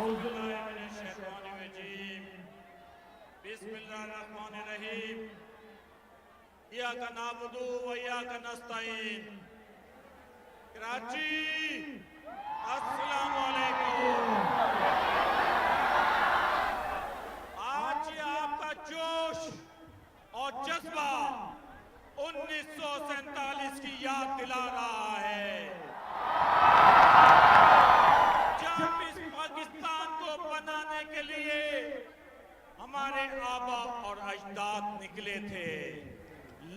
औज़ुबिल्लाहिमिनश्शैतानिर्रजीम बिस्मिल्लाहिर्रहमानिर्रहीम इय्याका नअबुदु व इय्याका नस्तईन। कराची, अस्सलामु अलैकुम। आज ये आपका जोश और जज्बा 1947 की याद दिला रहा है, जब इस पाकिस्तान को बनाने के लिए हमारे आबा और अजदाद निकले थे।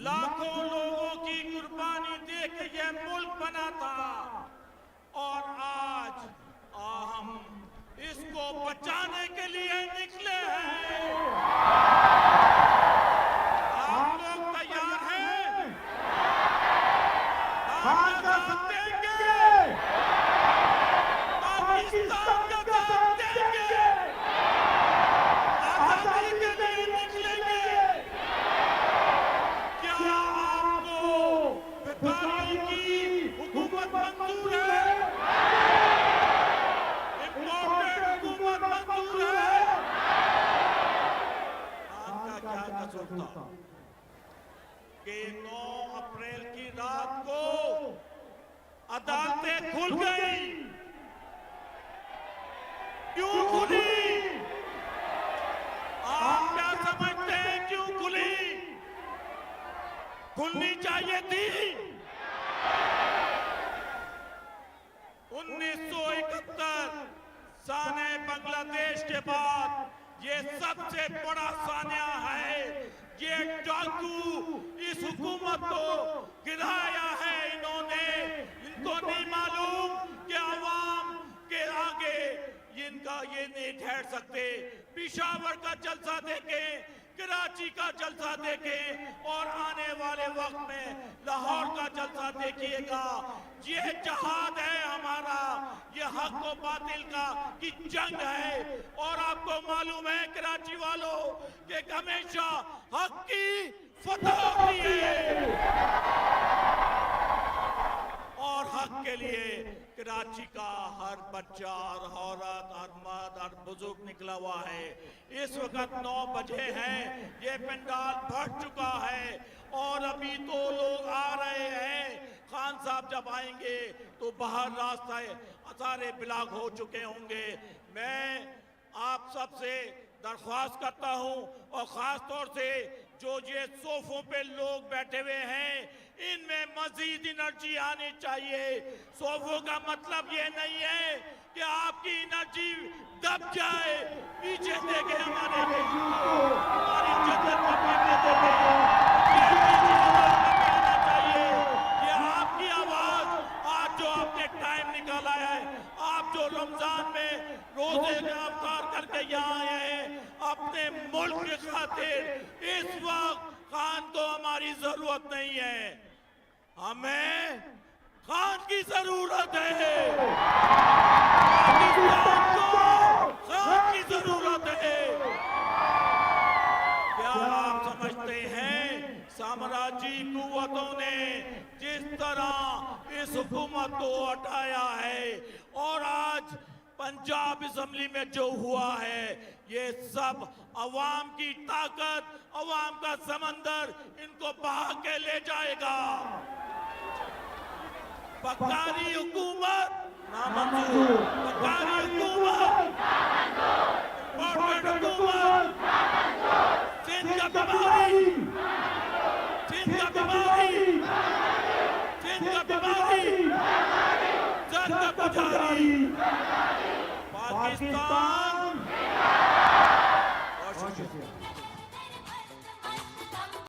लाखों लोगों की कुर्बानी देख के यह मुल्क बना था और आज हम इसको बचाने के लिए निकले हैं। आप लोग तैयार हैं? हम साथ देंगे, पाकिस्तान का साथ देंगे, आजादी के लिए निकलेंगे। क्या आपको व्यापारियों की हुकूमत मंजूर है? इम्पोर्टेड हुकूमत मंजूर है? आपका क्या कसूर था कि 9 अप्रैल की रात को अदालतें खुल गई? क्यों खुली? आप क्या समझते हैं क्यों खुली? खुलनी चाहिए थी। 1971 साने बांग्लादेश के बाद ये सबसे बड़ा सानिया है। ये डाकू इस हुकूमत को गिराया है इन्होंने। इनको नहीं मालूम कि आवाम के आगे इनका ये नहीं ठहर सकते। पेशावर का जलसा देखें, कराची का जलसा देखें और आने वाले वक्त में लाहौर का जलसा देखिएगा। ये जहाद है हमारा, ये हक व बातिल का की जंग है। और आपको मालूम है कराची वालों कि हमेशा हक की फतह होती है और हक के लिए कराची का हर बच्चा, हर औरत, हर मर्द, हर बुजुर्ग निकला हुआ है। इस वक्त 9 बजे हैं, ये पंडाल भर चुका है और अभी तो लोग आ रहे हैं। खान साहब जब आएंगे तो बाहर रास्ता सारे ब्लॉक हो चुके होंगे। मैं आप सबसे दरख्वास्त करता हूं और खास तौर से जो ये सोफों पे लोग बैठे हुए हैं, इनमें मजीद एनर्जी आनी चाहिए। सोफों का मतलब ये नहीं है कि आपकी एनर्जी दब जाए। पीछे देखे हमारी जगत को पीछे देखे। चाहिए ये आपकी आवाज। आज जो आपने टाइम निकाला है, आप जो रमजान में रोजे का अवतार करके यहाँ आए हैं अपने मुल्क की खातिर, इस वक्त खान को हमारी जरूरत नहीं है, हमें खान की जरूरत है। पाकिस्तान को खान की जरूरत है। क्या आप समझते हैं साम्राज्यी कुव्वतों ने जिस तरह इस हुकूमत को हटाया है और आज पंजाब असेंबली में जो हुआ है, ये सब अवाम की ताकत, अवाम का समंदर इनको बहा के ले जाएगा। बकारी हुकूमत नामंजूर, बकारी हुकूमत इम्पोर्टेड हुकूमत, सिंध का बीमारी, सिंध का बीमारी, सिंध का बीमारी, जर का पुजारी, पाकिस्तान।